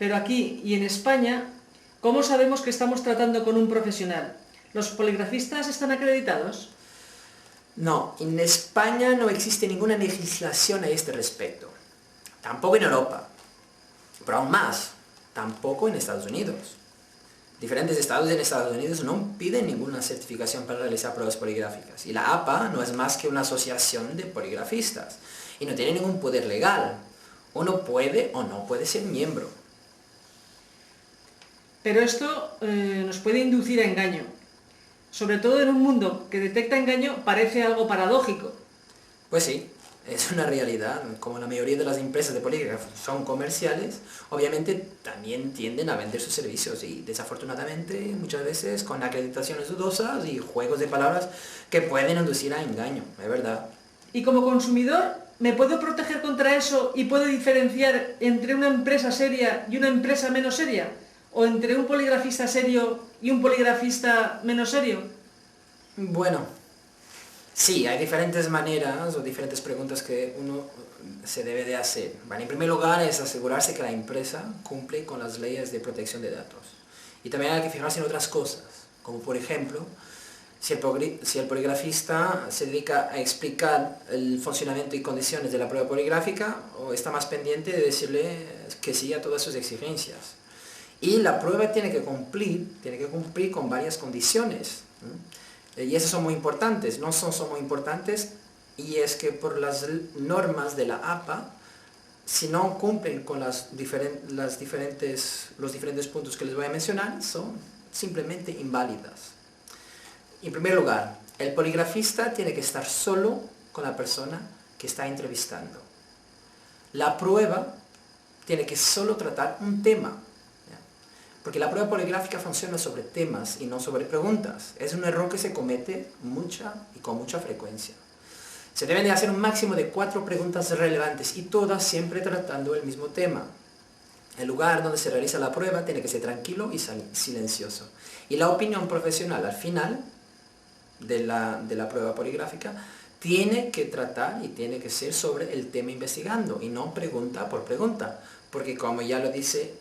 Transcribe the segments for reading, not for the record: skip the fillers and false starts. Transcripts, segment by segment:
Pero aquí y en España, ¿cómo sabemos que estamos tratando con un profesional? ¿Los poligrafistas están acreditados? No, en España no existe ninguna legislación a este respecto. Tampoco en Europa. Pero aún más, tampoco en Estados Unidos. Diferentes estados en Estados Unidos no piden ninguna certificación para realizar pruebas poligráficas. Y la APA no es más que una asociación de poligrafistas. Y no tiene ningún poder legal. Uno puede o no puede ser miembro. Pero esto nos puede inducir a engaño. Sobre todo en un mundo que detecta engaño parece algo paradójico. Pues sí, es una realidad. Como la mayoría de las empresas de polígrafos son comerciales, obviamente también tienden a vender sus servicios y desafortunadamente muchas veces con acreditaciones dudosas y juegos de palabras que pueden inducir a engaño, es verdad. Y como consumidor, ¿me puedo proteger contra eso y puedo diferenciar entre una empresa seria y una empresa menos seria? ¿O entre un poligrafista serio y un poligrafista menos serio? Bueno, sí, hay diferentes maneras o diferentes preguntas que uno se debe de hacer. Bueno, en primer lugar es asegurarse que la empresa cumple con las leyes de protección de datos. Y también hay que fijarse en otras cosas, como por ejemplo, si el poligrafista se dedica a explicar el funcionamiento y condiciones de la prueba poligráfica o está más pendiente de decirle que sí a todas sus exigencias. Y la prueba tiene que cumplir con varias condiciones. Y esas son muy importantes, son muy importantes, y es que por las normas de la APA, si no cumplen con los diferentes puntos que les voy a mencionar, son simplemente inválidas. En primer lugar, el poligrafista tiene que estar solo con la persona que está entrevistando. La prueba tiene que solo tratar un tema. Porque la prueba poligráfica funciona sobre temas y no sobre preguntas. Es un error que se comete con mucha frecuencia. Se deben de hacer un máximo de 4 preguntas relevantes y todas siempre tratando el mismo tema. El lugar donde se realiza la prueba tiene que ser tranquilo y silencioso. Y la opinión profesional al final de la prueba poligráfica tiene que tratar y tiene que ser sobre el tema investigando y no pregunta por pregunta. Porque como ya lo dije,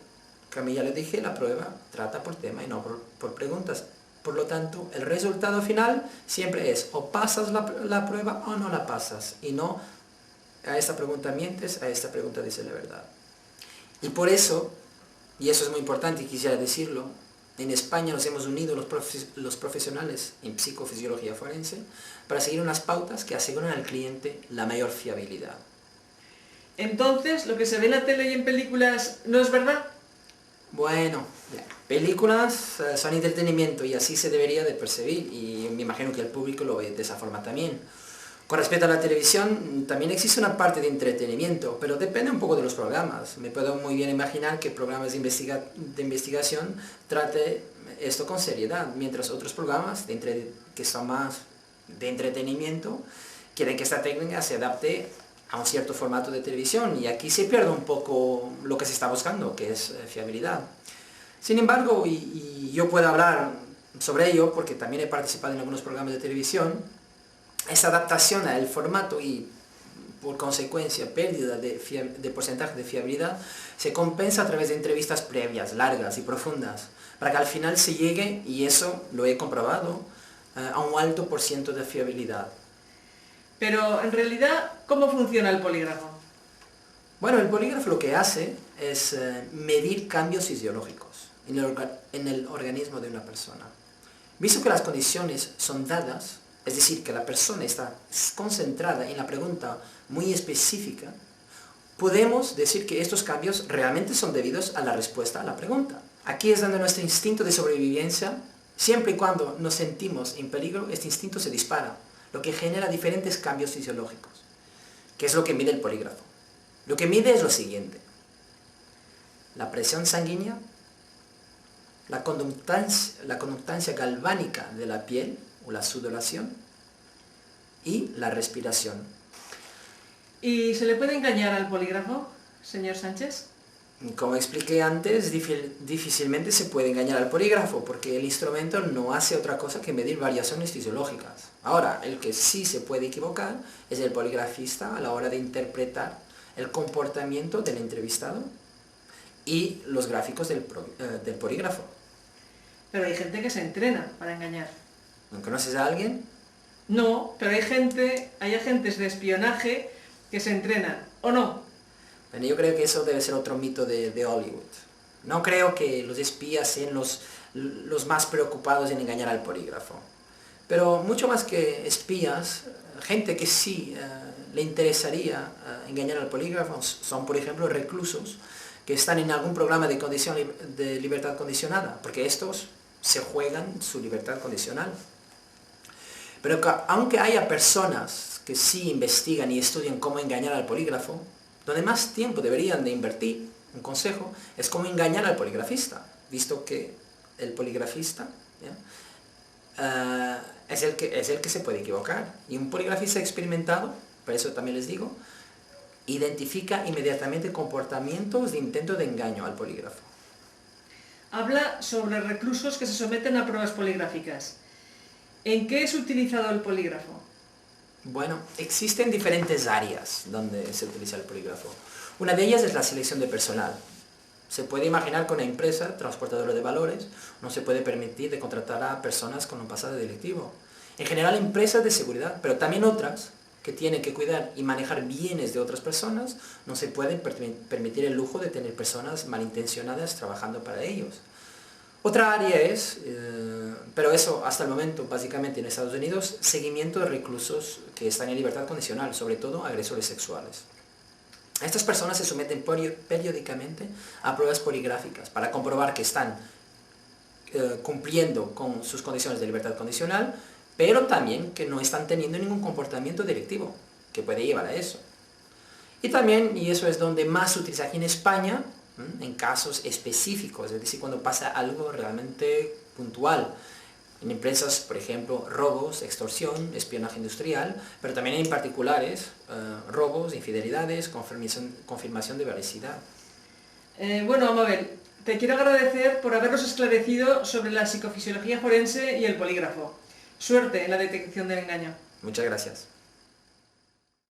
la prueba trata por tema y no por preguntas. Por lo tanto, el resultado final siempre es o pasas la prueba o no la pasas. Y no a esta pregunta mientes, a esta pregunta dice la verdad. Y por eso, y eso es muy importante y quisiera decirlo, en España nos hemos unido los profesionales en psicofisiología forense para seguir unas pautas que aseguran al cliente la mayor fiabilidad. Entonces, ¿lo que se ve en la tele y en películas no es verdad? Bueno, películas son entretenimiento y así se debería de percibir, y me imagino que el público lo ve de esa forma también. Con respecto a la televisión, también existe una parte de entretenimiento, pero depende un poco de los programas. Me puedo muy bien imaginar que programas de investigación trate esto con seriedad, mientras otros programas que son más de entretenimiento quieren que esta técnica se adapte a un cierto formato de televisión, y aquí se pierde un poco lo que se está buscando, que es fiabilidad. Sin embargo, y yo puedo hablar sobre ello porque también he participado en algunos programas de televisión, esa adaptación al formato y por consecuencia pérdida de porcentaje de fiabilidad se compensa a través de entrevistas previas, largas y profundas, para que al final se llegue, y eso lo he comprobado, a un alto % de fiabilidad. Pero, en realidad, ¿cómo funciona el polígrafo? Bueno, el polígrafo lo que hace es medir cambios fisiológicos en el organismo de una persona. Visto que las condiciones son dadas, es decir, que la persona está concentrada en la pregunta muy específica, podemos decir que estos cambios realmente son debidos a la respuesta a la pregunta. Aquí es donde nuestro instinto de sobrevivencia, siempre y cuando nos sentimos en peligro, este instinto se dispara, lo que genera diferentes cambios fisiológicos, que es lo que mide el polígrafo. Lo que mide es lo siguiente: la presión sanguínea, la conductancia galvánica de la piel, o la sudoración, y la respiración. ¿Y se le puede engañar al polígrafo, señor Sánchez? Como expliqué antes, difícilmente se puede engañar al polígrafo, porque el instrumento no hace otra cosa que medir variaciones fisiológicas. Ahora, el que sí se puede equivocar es el poligrafista a la hora de interpretar el comportamiento del entrevistado y los gráficos del polígrafo. Pero hay gente que se entrena para engañar. ¿No conoces a alguien? No, pero hay agentes de espionaje que se entrenan, ¿o no? Bueno, yo creo que eso debe ser otro mito de Hollywood. No creo que los espías sean los más preocupados en engañar al polígrafo. Pero mucho más que espías, gente que sí le interesaría engañar al polígrafo son, por ejemplo, reclusos que están en algún programa de libertad condicionada, porque estos se juegan su libertad condicional. Pero aunque haya personas que sí investigan y estudian cómo engañar al polígrafo, donde más tiempo deberían de invertir, un consejo, es cómo engañar al poligrafista, visto que el poligrafista es el que se puede equivocar. Y un poligrafista experimentado, por eso también les digo, identifica inmediatamente comportamientos de intento de engaño al polígrafo. Habla sobre reclusos que se someten a pruebas poligráficas. ¿En qué es utilizado el polígrafo? Bueno, existen diferentes áreas donde se utiliza el polígrafo. Una de ellas es la selección de personal. Se puede imaginar que una empresa transportadora de valores no se puede permitir de contratar a personas con un pasado delictivo. En general, empresas de seguridad, pero también otras que tienen que cuidar y manejar bienes de otras personas, no se pueden permitir el lujo de tener personas malintencionadas trabajando para ellos. Otra área es, pero eso hasta el momento básicamente en Estados Unidos, seguimiento de reclusos que están en libertad condicional, sobre todo agresores sexuales. Estas personas se someten periódicamente a pruebas poligráficas para comprobar que están cumpliendo con sus condiciones de libertad condicional, pero también que no están teniendo ningún comportamiento delictivo que puede llevar a eso. Y también, y eso es donde más se utiliza aquí en España, en casos específicos, es decir, cuando pasa algo realmente puntual. En empresas, por ejemplo, robos, extorsión, espionaje industrial, pero también en particulares, robos, infidelidades, confirmación de veracidad. Bueno, Amabel, te quiero agradecer por habernos esclarecido sobre la psicofisiología forense y el polígrafo. Suerte en la detección del engaño. Muchas gracias.